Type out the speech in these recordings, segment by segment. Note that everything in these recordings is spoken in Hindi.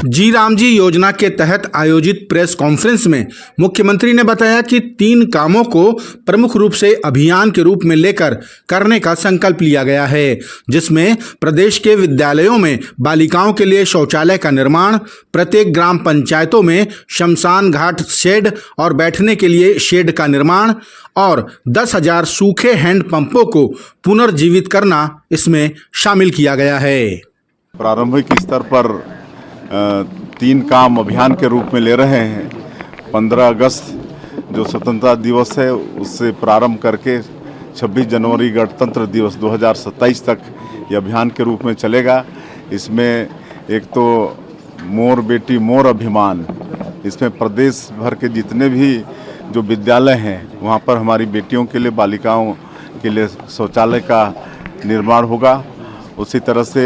जी राम जी योजना के तहत आयोजित प्रेस कॉन्फ्रेंस में मुख्यमंत्री ने बताया कि 3 कामों को प्रमुख रूप से अभियान के रूप में लेकर करने का संकल्प लिया गया है, जिसमें प्रदेश के विद्यालयों में बालिकाओं के लिए शौचालय का निर्माण, प्रत्येक ग्राम पंचायतों में शमशान घाट शेड और बैठने के लिए शेड का निर्माण और 10,000 सूखे हैंडपंपों को पुनर्जीवित करना इसमें शामिल किया गया है। प्रारंभिक स्तर पर 3 काम अभियान के रूप में ले रहे हैं। 15 अगस्त जो स्वतंत्रता दिवस है उससे प्रारंभ करके 26 जनवरी गणतंत्र दिवस 2027 तक ये अभियान के रूप में चलेगा। इसमें एक तो मोर बेटी मोर अभिमान, इसमें प्रदेश भर के जितने भी जो विद्यालय हैं वहाँ पर हमारी बेटियों के लिए, बालिकाओं के लिए शौचालय का निर्माण होगा। उसी तरह से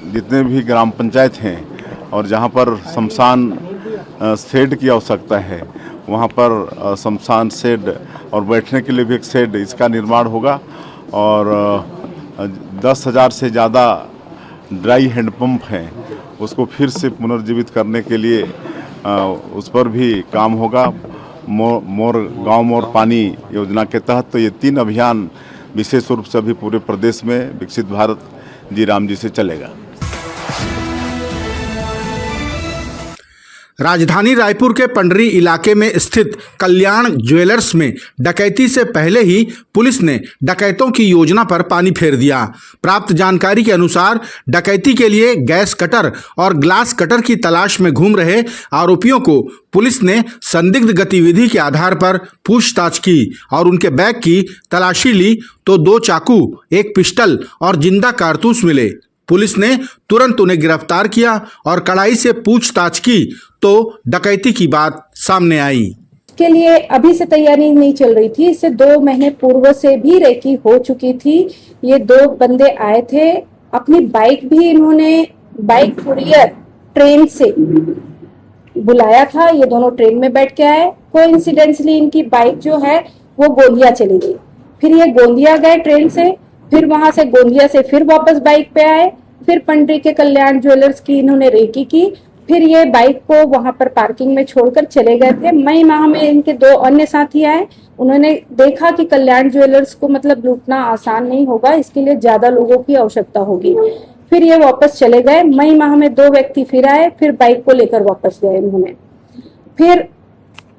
जितने भी ग्राम पंचायत हैं और जहाँ पर शमशान शेड की आवश्यकता है वहाँ पर शमशान शेड और बैठने के लिए भी एक शेड, इसका निर्माण होगा। और 10,000 से ज़्यादा ड्राई हैंडपम्प हैं उसको फिर से पुनर्जीवित करने के लिए उस पर भी काम होगा। मोर गांव मोर पानी योजना के तहत तो ये 3 अभियान विशेष रूप से अभी पूरे प्रदेश में विकसित भारत जी राम जी से चलेगा। राजधानी रायपुर के पंडरी इलाके में स्थित कल्याण ज्वेलर्स में डकैती से पहले ही पुलिस ने डकैतों की योजना पर पानी फेर दिया। प्राप्त जानकारी के अनुसार डकैती के लिए गैस कटर और ग्लास कटर की तलाश में घूम रहे आरोपियों को पुलिस ने संदिग्ध गतिविधि के आधार पर पूछताछ की और उनके बैग की तलाशी ली तो 2 चाकू, 1 पिस्टल और जिंदा कारतूस मिले। पुलिस ने तुरंत उन्हें गिरफ्तार किया और कड़ाई से पूछताछ की तो डकैती की बात सामने आई। के लिए अभी से तैयारी नहीं चल रही थी, इससे 2 महीने पूर्व से भी रेकी हो चुकी थी। ये 2 बंदे आए थे, अपनी बाइक भी इन्होंने बाइक कुरियर ट्रेन से बुलाया था। ये दोनों ट्रेन में बैठ के आए। कोइंसिडेंटली इनकी बाइक जो है वो गोंदिया चली गई। फिर ये गोंदिया गए ट्रेन से, फिर वहां से गोंदिया से फिर वापस बाइक पे आए। फिर पंडरी के कल्याण ज्वेलर्स की इन्होंने रेकी की। फिर ये बाइक को वहां पर पार्किंग में छोड़कर चले गए थे। मई माह में इनके 2 अन्य साथी आए। उन्होंने देखा कि कल्याण ज्वेलर्स को मतलब लूटना आसान नहीं होगा, इसके लिए ज्यादा लोगों की आवश्यकता होगी। फिर ये वापस चले गए। मई माह में 2 व्यक्ति फिर आए, फिर बाइक को लेकर वापस गए इन्होंने। फिर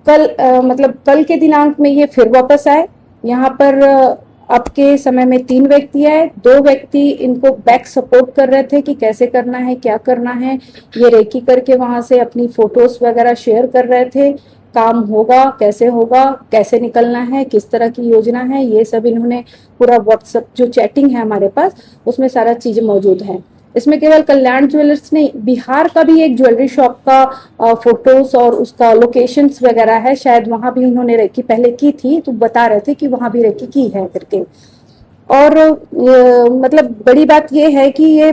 कल के दिनांक में ये फिर वापस आए। यहाँ पर अब के समय में 3 व्यक्ति आए। 2 व्यक्ति इनको बैक सपोर्ट कर रहे थे कि कैसे करना है, क्या करना है। ये रेकी करके वहां से अपनी फोटोज वगैरह शेयर कर रहे थे। काम होगा, कैसे निकलना है, किस तरह की योजना है, ये सब इन्होंने पूरा व्हाट्सएप जो चैटिंग है हमारे पास उसमें सारा चीज मौजूद है। इसमें केवल कल्याण ज्वेलर्स नहीं, बिहार का भी एक ज्वेलरी शॉप का फोटोज और उसका लोकेशंस वगैरह है। शायद वहां भी उन्होंने रेकी पहले की थी, तो बता रहे थे कि वहां भी रेकी की है करके। और मतलब बड़ी बात ये है कि ये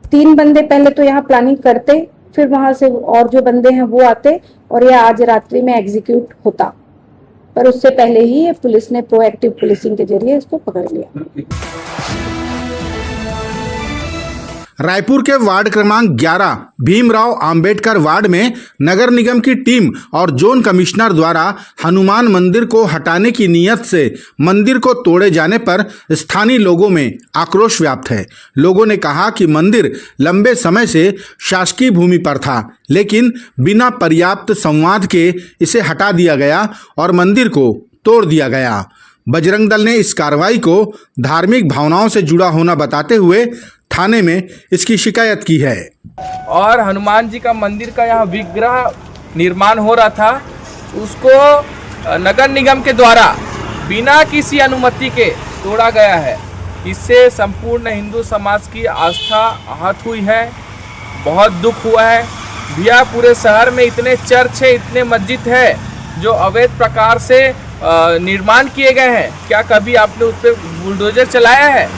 3 बंदे पहले तो यहाँ प्लानिंग करते, फिर वहां से और जो बंदे हैं वो आते और ये आज रात्रि में एग्जीक्यूट होता। पर उससे पहले ही पुलिस ने प्रोएक्टिव पुलिसिंग के जरिए इसको पकड़ लिया। रायपुर के वार्ड क्रमांक 11 भीमराव अंबेडकर वार्ड में नगर निगम की टीम और जोन कमिश्नर द्वारा हनुमान मंदिर को हटाने की नीयत से मंदिर को तोड़े जाने पर स्थानीय लोगों में आक्रोश व्याप्त है। लोगों ने कहा कि मंदिर लंबे समय से शासकीय भूमि पर था, लेकिन बिना पर्याप्त संवाद के इसे हटा दिया गया और मंदिर को तोड़ दिया गया। बजरंग दल ने इस कार्रवाई को धार्मिक भावनाओं से जुड़ा होना बताते हुए थाने में इसकी शिकायत की है। और हनुमान जी का मंदिर का यहाँ विग्रह निर्माण हो रहा था, उसको नगर निगम के द्वारा बिना किसी अनुमति के तोड़ा गया है। इससे संपूर्ण हिंदू समाज की आस्था आहत हुई है। बहुत दुख हुआ है भैया। पूरे शहर में इतने चर्च है, इतने मस्जिद है जो अवैध प्रकार से निर्माण किए गए हैं। क्या कभी आपने उस पर बुलडोजर चलाया है?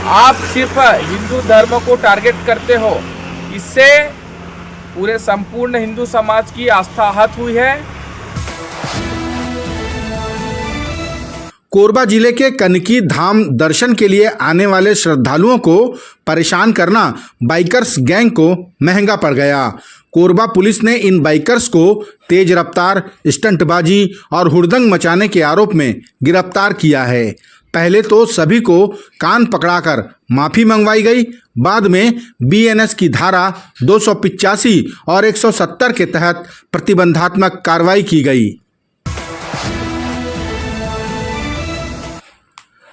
आप सिर्फ हिंदू धर्म को टारगेट करते हो। इससे पूरे संपूर्ण हिंदू समाज की आस्था आहत हुई है। कोरबा जिले के कनकी धाम दर्शन के लिए आने वाले श्रद्धालुओं को परेशान करना बाइकर्स गैंग को महंगा पड़ गया। कोरबा पुलिस ने इन बाइकर्स को तेज रफ्तार, स्टंटबाजी और हुड़दंग मचाने के आरोप में गिरफ्तार किया है। पहले तो सभी को कान पकड़ाकर माफी मंगवाई गई, बाद में बीएनएस की धारा 285 और 170 के तहत प्रतिबंधात्मक कार्रवाई की गई।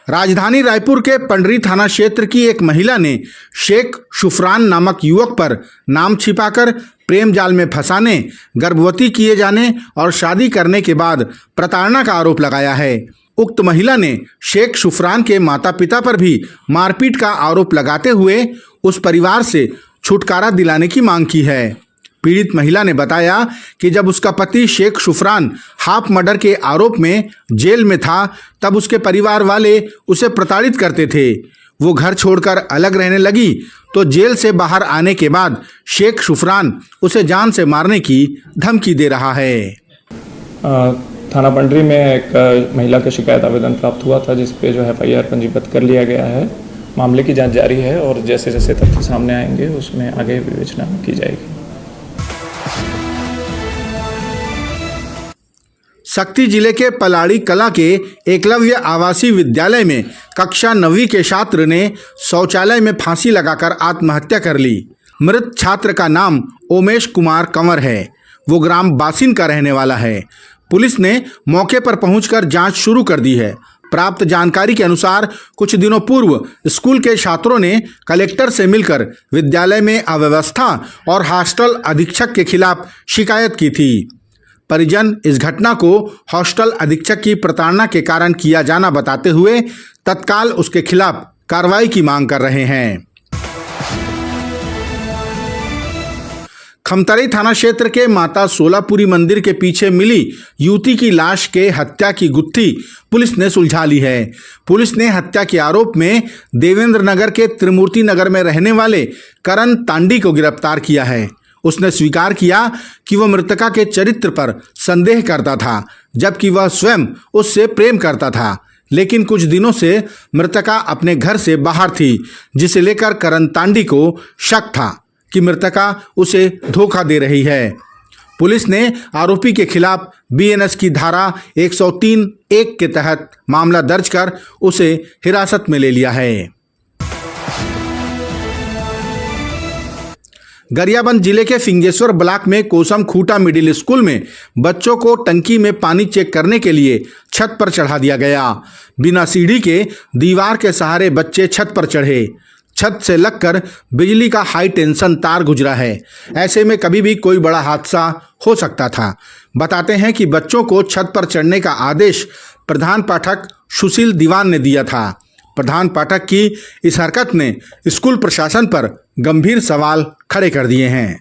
राजधानी रायपुर के पंडरी थाना क्षेत्र की एक महिला ने शेख शुफरान नामक युवक पर नाम छिपाकर प्रेम जाल में फंसाने, गर्भवती किए जाने और शादी करने के बाद प्रताड़ना का आरोप लगाया है। उक्त महिला ने शेख शुफरान के माता पिता पर भी मारपीट का आरोप लगाते हुए उस परिवार से छुटकारा दिलाने की मांग की है। पीड़ित महिला ने बताया कि जब उसका पति शेख शुफरान हाफ मर्डर के आरोप में जेल में था, तब उसके परिवार वाले उसे प्रताड़ित करते थे। वो घर छोड़कर अलग रहने लगी तो जेल से बाहर आने के बाद शेख शुफरान उसे जान से मारने की धमकी दे रहा है। थाना पंडरी में एक महिला का शिकायत आवेदन प्राप्त हुआ था, जिस पे जो है FIR पंजीबद्ध कर लिया गया है। मामले की जांच जारी है और जैसे जैसे तथ्य सामने आएंगे उसमें आगे विवेचना की जाएगी। सक्ती जिले के पलाड़ी कला के एकलव्य आवासीय विद्यालय में कक्षा 9वीं के छात्र ने शौचालय में फांसी लगाकर आत्महत्या कर ली। मृत छात्र का नाम ओमेश कुमार कंवर है। वो ग्राम बासिन का रहने वाला है। पुलिस ने मौके पर पहुंचकर जांच शुरू कर दी है। प्राप्त जानकारी के अनुसार कुछ दिनों पूर्व स्कूल के छात्रों ने कलेक्टर से मिलकर विद्यालय में अव्यवस्था और हॉस्टल अधीक्षक के खिलाफ शिकायत की थी। परिजन इस घटना को हॉस्टल अधीक्षक की प्रताड़ना के कारण किया जाना बताते हुए तत्काल उसके खिलाफ कार्रवाई की मांग कर रहे हैं। खमतराई थाना क्षेत्र के माता सोलापुरी मंदिर के पीछे मिली युवती की लाश के हत्या की गुत्थी पुलिस ने सुलझा ली है। पुलिस ने हत्या के आरोप में देवेंद्र नगर के त्रिमूर्ति नगर में रहने वाले करण तांडी को गिरफ्तार किया है। उसने स्वीकार किया कि वह मृतका के चरित्र पर संदेह करता था, जबकि वह स्वयं उससे प्रेम करता था। लेकिन कुछ दिनों से मृतका अपने घर से बाहर थी, जिसे लेकर करण तांडी को शक था कि मृतका उसे धोखा दे रही है। पुलिस ने आरोपी के खिलाफ बीएनएस की धारा 103(1) के तहत मामला दर्ज कर उसे हिरासत में ले लिया है। गरियाबंद जिले के फिंगेश्वर ब्लॉक में कोसम खूटा मिडिल स्कूल में बच्चों को टंकी में पानी चेक करने के लिए छत पर चढ़ा दिया गया। बिना सीढ़ी के दीवार के सहारे बच्चे छत पर चढ़े। छत से लगकर बिजली का हाई टेंशन तार गुजरा है। ऐसे में कभी भी कोई बड़ा हादसा हो सकता था। बताते हैं कि बच्चों को छत पर चढ़ने का आदेश प्रधान पाठक सुशील दीवान ने दिया था। प्रधान पाठक की इस हरकत ने स्कूल प्रशासन पर गंभीर सवाल खड़े कर दिए हैं।